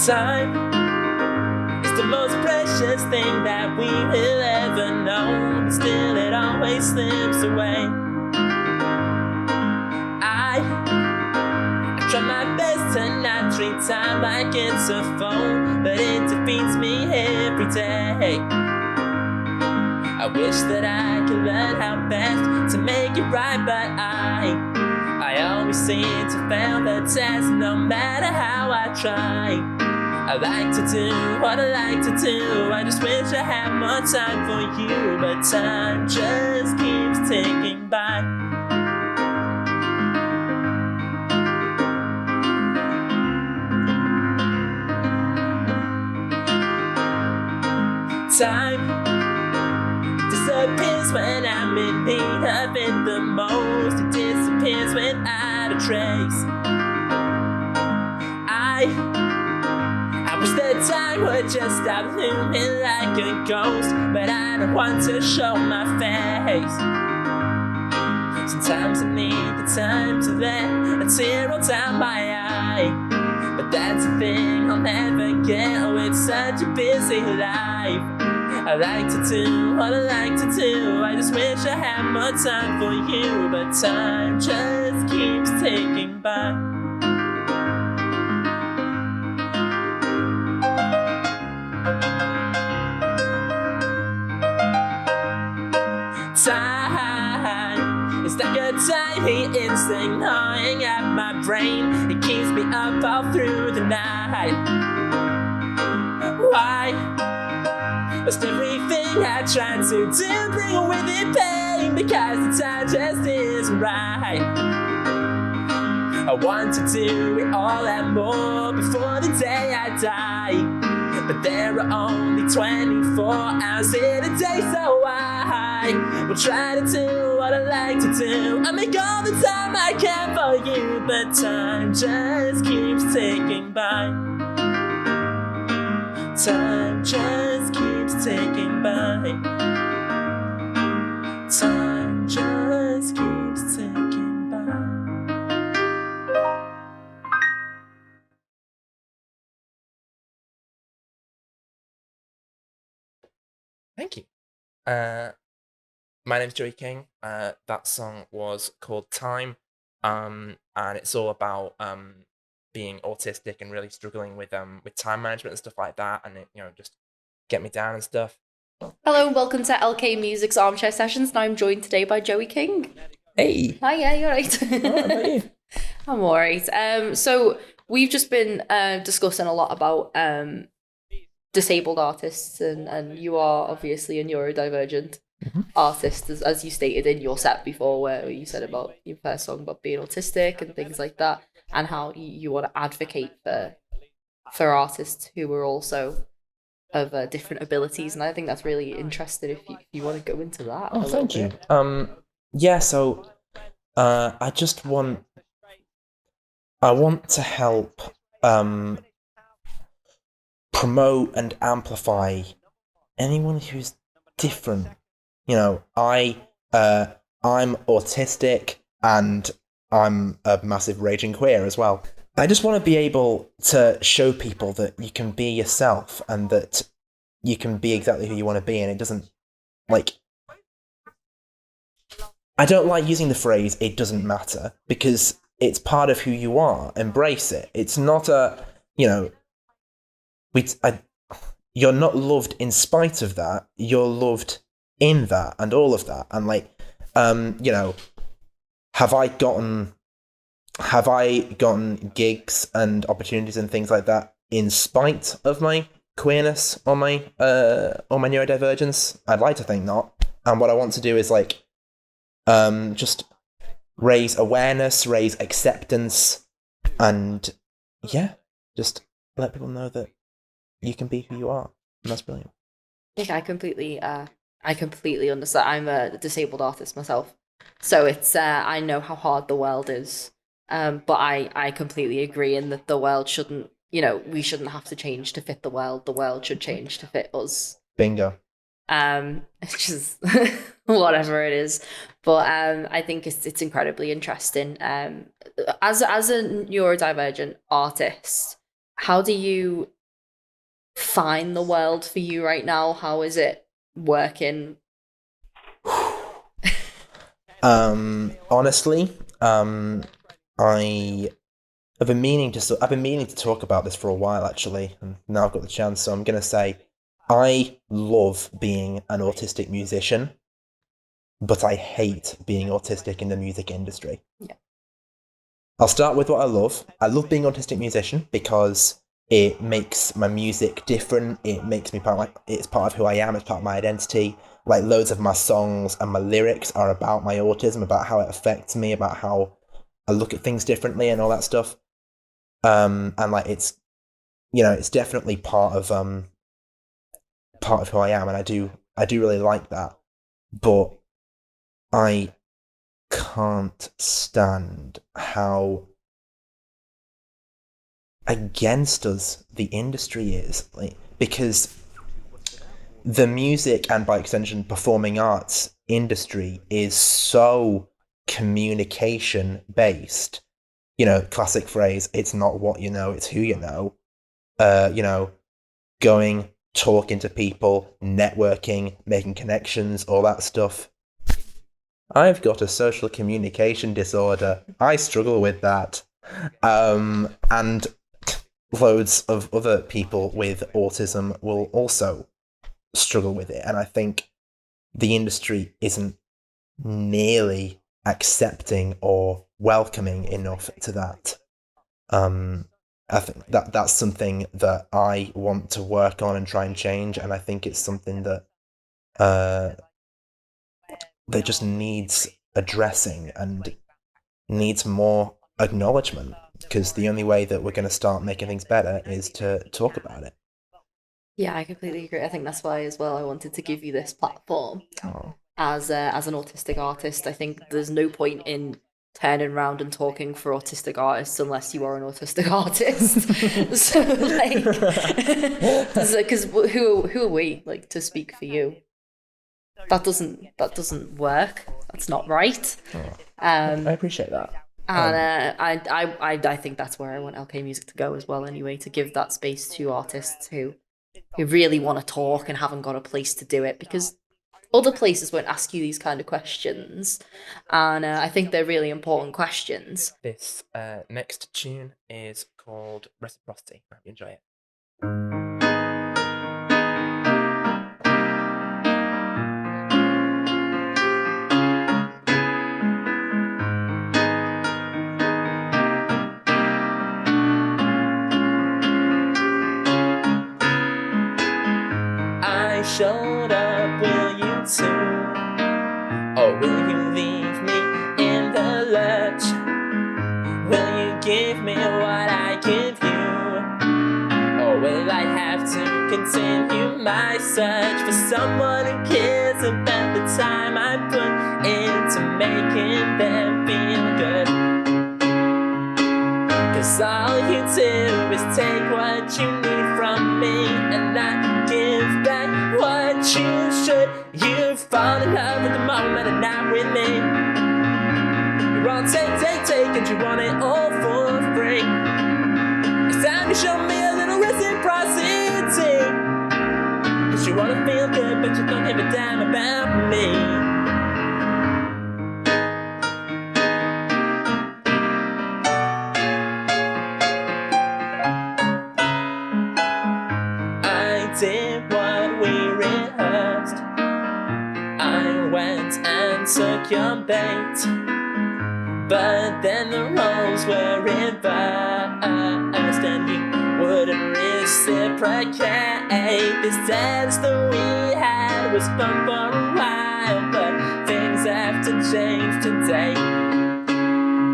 Time is the most precious thing that we will ever know, but still it always slips away. I try my best to not treat time like it's a phone, but it defeats me every day. I wish that I could learn how best to make it right, but I always seem to fail the test, no matter how I try. I like to do what I like to do, I just wish I had more time for you, but time just keeps ticking by. Time disappears when I'm in need of it the most. It disappears without a trace. I wish that time would just stop looming like a ghost, but I don't want to show my face. Sometimes I need the time to let a tear roll down my eye, but that's the thing I'll never get with such a busy life. I like to do what I like to do, I just wish I had more time for you, but time just keeps ticking by. Time is like a tiny instinct gnawing at my brain. It keeps me up all through the night. Why must everything I try to do bring with it pain? Because the time just isn't right. I want to do it all and more before the day I die, but there are only 24 hours in a day, so I will try to do what I like to do. I make all the time I can for you, but time just keeps ticking by. Time just keeps ticking by. Time just keeps ticking by. Thank you. My name's Joey King. That song was called Time, and it's all about being autistic and really struggling with time management and stuff like that, and it, just get me down and stuff. Hello and welcome to LKMusic's Armchair Sessions, and I'm joined today by Joey King. Hey. Hi, yeah, you're right. What about you? I'm alright. So we've just been discussing a lot about disabled artists, and you are obviously a neurodivergent artist, as you stated in your set before, where you said about your first song about being autistic and things like that, and how you want to advocate for artists who are also of different abilities, and I think that's really interesting. If you want to go into that. Oh, thank you. Yeah. So, I want to help promote and amplify anyone who's different. I'm autistic and I'm a massive raging queer as well. I just want to be able to show people that you can be yourself and that you can be exactly who you want to be, and it doesn't, I don't like using the phrase "it doesn't matter" because it's part of who you are. Embrace it. It's not you're not loved in spite of that. You're loved in that and all of that. And have I gotten gigs and opportunities and things like that in spite of my queerness or my neurodivergence? I'd like to think not. And what I want to do is just raise awareness, raise acceptance, and just let people know that you can be who you are, and that's brilliant. I completely understand. I'm a disabled artist myself, so it's I know how hard the world is. But I completely agree in that the world shouldn't, we shouldn't have to change to fit the world. The world should change to fit us. Bingo. It's just whatever it is. But I think it's incredibly interesting. As a neurodivergent artist, how do you find the world for you right now? How is it working? Honestly, I I've been meaning to talk about this for a while actually, and now I've got the chance. So I'm gonna say, I love being an autistic musician, but I hate being autistic in the music industry. Yeah. I'll start with what I love. I love being an autistic musician because it makes my music different. It makes me it's part of who I am. It's part of my identity. Like loads of my songs and my lyrics are about my autism, about how it affects me, about how I look at things differently and all that stuff. And like it's it's definitely part of who I am, and I do really like that. But I can't stand how against us the industry is, like, because the music and by extension performing arts industry is so communication based. Classic phrase, it's not what you know, it's who you know. Going, talking to people, networking, making connections, all that stuff. I've got a social communication disorder. I struggle with that. And loads of other people with autism will also struggle with it. And I think the industry isn't nearly accepting or welcoming enough to that. I think that's something that I want to work on and try and change, and I think it's something that that just needs addressing and needs more acknowledgement, because the only way that we're going to start making things better is to talk about it. Yeah, I completely agree. I think that's why as well I wanted to give you this platform Oh. as an autistic artist. I think there's no point in turning around and talking for autistic artists unless you are an autistic artist. So like, because who are we like to speak for you? That doesn't work. That's not right. I appreciate that. And I think that's where I want LKMusic to go as well. Anyway, to give that space to artists who really want to talk and haven't got a place to do it, because other places won't ask you these kind of questions, and I think they're really important questions. This next tune is called Reciprocity. I hope you enjoy it. I showed up, will you too? Or will you leave me in the lurch? Will you give me what I give you? Or will I have to continue my search for someone who cares about the time I put into making them feel good? 'Cause all you do is take what you need from me and not give back what you should. You fall in love with the moment and not with me. You're all take, and you want it all for free. It's time to show me a little reciprocity. 'Cause you wanna feel good, but you don't give a damn about me. Did what we rehearsed. I went and took your bait, but then the roles were reversed and you wouldn't reciprocate. This dance that we had was fun for a while, but things have to change today.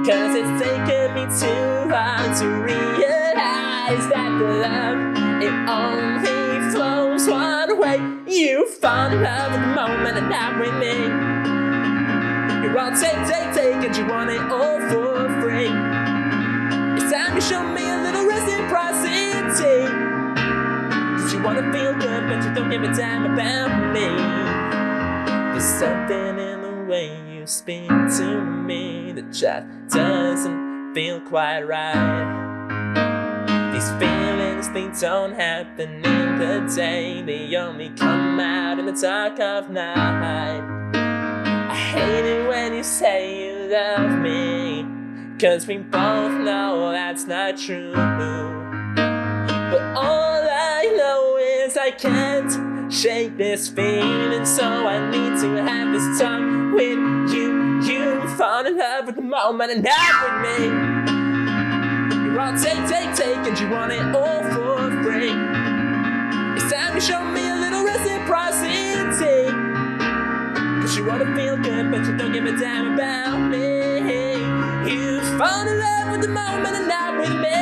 'Cause it's taken me too long to realize that the love, it only flows one way. You fall in love with the moment and not with me. You're all take, and you want it all for free. It's time to show me a little reciprocity. 'Cause you wanna feel good, but you don't give a damn about me. There's something in the way you speak to me that just doesn't feel quite right. These feelings, they don't happen in the day. They only come out in the dark of night. I hate it when you say you love me, 'cause we both know that's not true. But all I know is I can't shake this feeling, so I need to have this talk with you. You fall in love with the moment and not with me. You're all take, and you want it all for free. It's time you show me a little reciprocity, 'cause you wanna feel good, but you don't give a damn about me. You fall in love with the moment and not with me.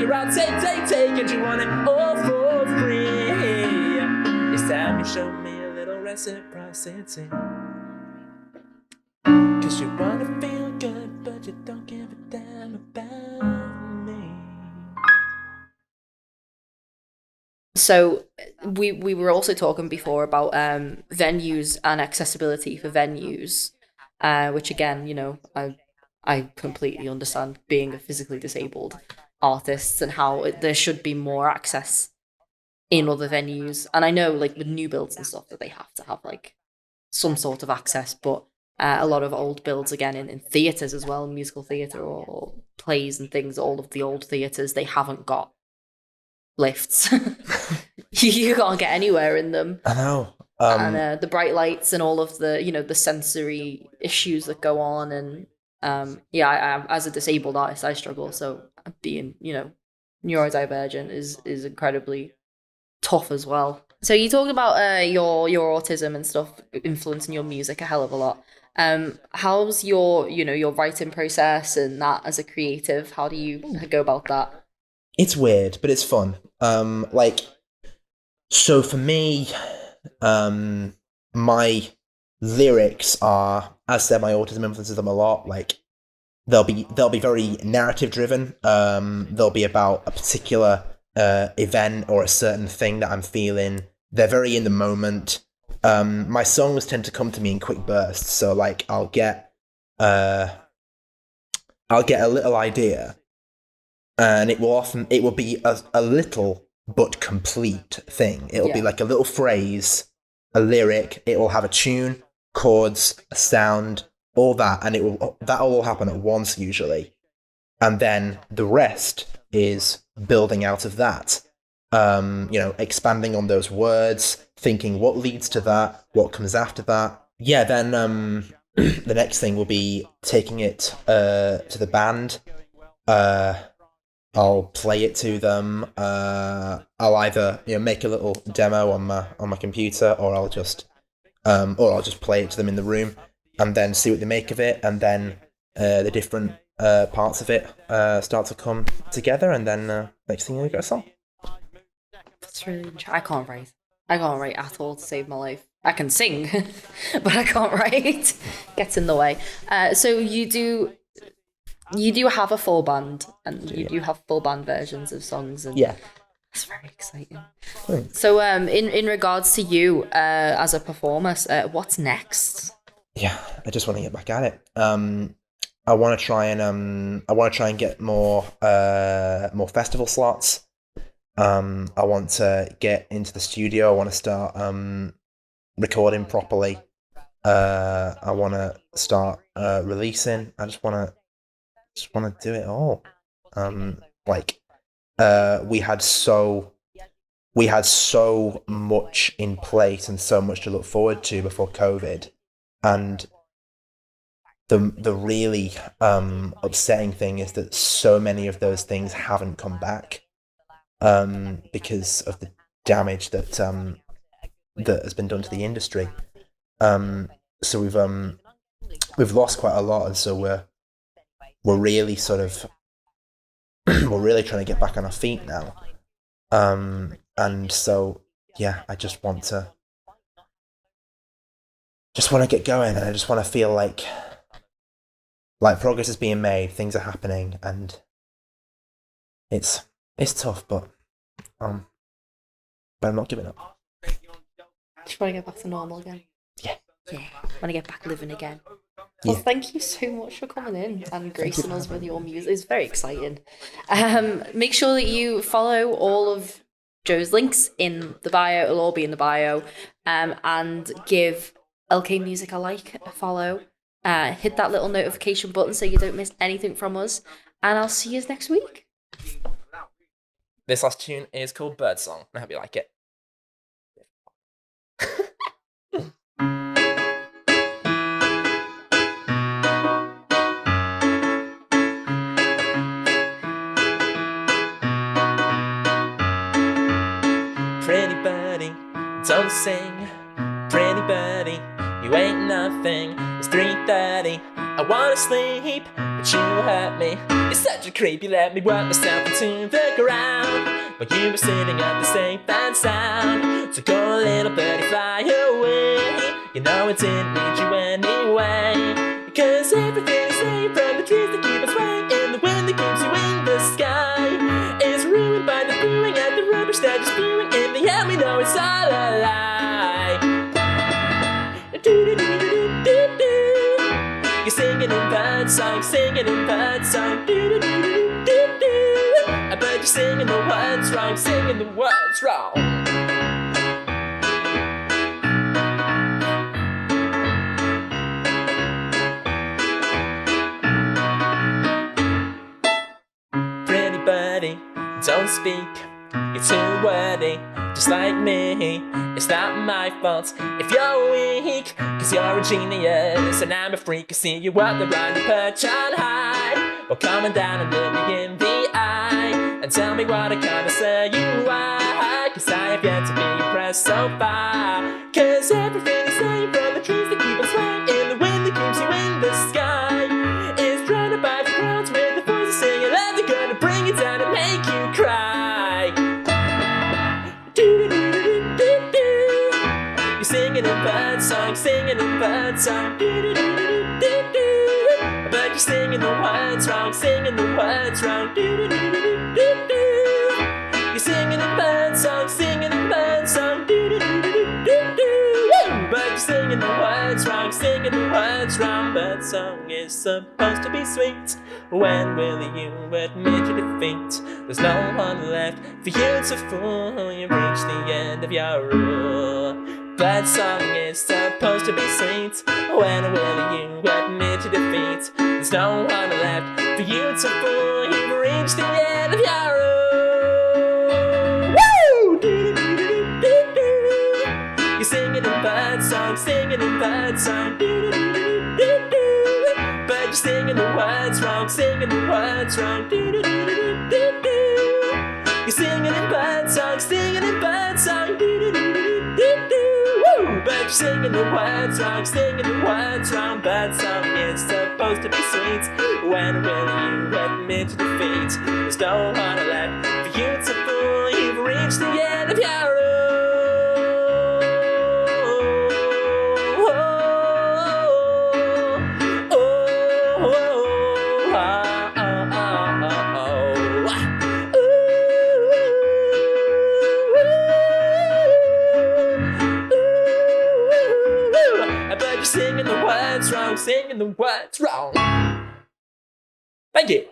You're all take, and you want it all for free. It's time you show me a little reciprocity, 'cause you wanna feel good, but you don't give a damn about me. So we were also talking before about venues and accessibility for venues, which again, you know, I completely understand being a physically disabled artist and how there should be more access in other venues. And I know, like, with new builds and stuff, that they have to have like some sort of access, but a lot of old builds, again, in theatres as well, musical theatre or plays and things, all of the old theatres, they haven't got lifts. You can't get anywhere in them. I know. And the bright lights and all of the, you know, the sensory issues that go on. And I as a disabled artist, I struggle. So being, you know, neurodivergent is incredibly tough as well. So you talked about your autism and stuff influencing your music a hell of a lot. How's your, you know, your writing process and that as a creative? How do you go about that? It's weird, but it's fun. So for me, my lyrics are, as I said, my autism influences them a lot. Like, they'll be very narrative driven. They'll be about a particular event or a certain thing that I'm feeling. They're very in the moment. My songs tend to come to me in quick bursts. So like, I'll get a little idea, and it will be a little but complete thing. It'll be like a little phrase, a lyric. It will have a tune, chords, a sound, all that, and that'll all happen at once usually, and then the rest is building out of that. You know, expanding on those words, thinking what leads to that, what comes after that. Yeah, then the next thing will be taking it to the band. I'll play it to them. I'll either, you know, make a little demo on my computer, or I'll just play it to them in the room, and then see what they make of it, and then the different parts of it start to come together, and then next thing you got a song. That's really interesting. I can't write at all to save my life. I can sing, but I can't write. Gets in the way. So you do have a full band, and you do have full band versions of songs, and yeah, that's very exciting. Thanks. So in regards to you as a performer, what's next? Yeah, I just want to get back at it. I want to try and get more festival slots. I want to get into the studio. I want to start recording properly. I want to start releasing. I just want to do it all. We had so much in place and so much to look forward to before COVID, and the really upsetting thing is that so many of those things haven't come back because of the damage that has been done to the industry. So we've lost quite a lot, and so we're really we're really trying to get back on our feet now. And so yeah, I just want to get going, and I just want to feel like progress is being made, things are happening, and it's tough, but I'm not giving up. Just want to get back to normal again. Yeah. Want to get back living again. Well, Yeah. thank you so much for coming in and gracing us with your music. It's very exciting. Make sure that you follow all of Joe's links in the bio. It'll all be in the bio. And give LKMusic a follow. Hit that little notification button so you don't miss anything from us. And I'll see you next week. This last tune is called Birdsong. I hope you like it. Pretty birdie, don't sing. Pretty birdie, you ain't nothing. It's 3:30, I wanna sleep, but you hurt me. You're such a creep, you let me work myself into the ground. But you were sitting at the safe and sound. So go, little birdie, fly away. You know I didn't need you anyway. Cause everything is safe from the trees that keep us swaying, in the wind that keeps you in the sky is ruined by the brewing and the rubbish that you're spewing in the air. We know it's all a lie. You're singing in birdsong, singing in birdsong. But you're singing the words wrong, singing the words wrong. Pretty birdie, don't speak, you're too wordy, just like me. It's not my fault if you're weak, cause you're a genius and I'm a freak. I see you up the blind, you perch on high. Well, coming down and look me in the eye and tell me what I kinda say you are. Cause I have yet to be impressed so far. Cause everything is safe from the trees that keep us swaying, in the wind that keeps you in the sky is drowned out by the clouds with the voices singing, and they're gonna bring you down and make you cry. You're singing in birdsong, singing in birdsong. But you're singing the words wrong, singing the words wrong. You're singing in birdsong, singing in birdsong. But you're singing the words wrong, singing the words wrong. Birdsong is supposed to be sweet. When will you admit your defeat? There's no one left for you to fool. You've reached the end of your rule. Birdsong is supposed to be sweet. When will you admit your defeat? There's no one left for you to fool. You've reached the end of your rule. Woo! You're singing in birdsong, singing in birdsong. But you're singing the words wrong, singing the words wrong. You're singing in birdsong, singing in birdsong. But you're singing the words wrong, singing the words wrong. Birdsong is supposed to be sweet. When will you admit your defeat? There's no one left for you to fool. You've reached the end of your rule. Singing the words wrong, singing the words wrong. Thank you.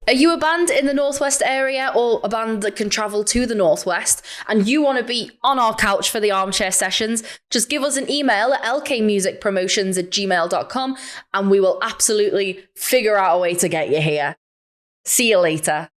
Are you a band in the Northwest area or a band that can travel to the Northwest and you want to be on our couch for the armchair sessions? Just give us an email at lkmusicpromotions@gmail.com and we will absolutely figure out a way to get you here. See you later.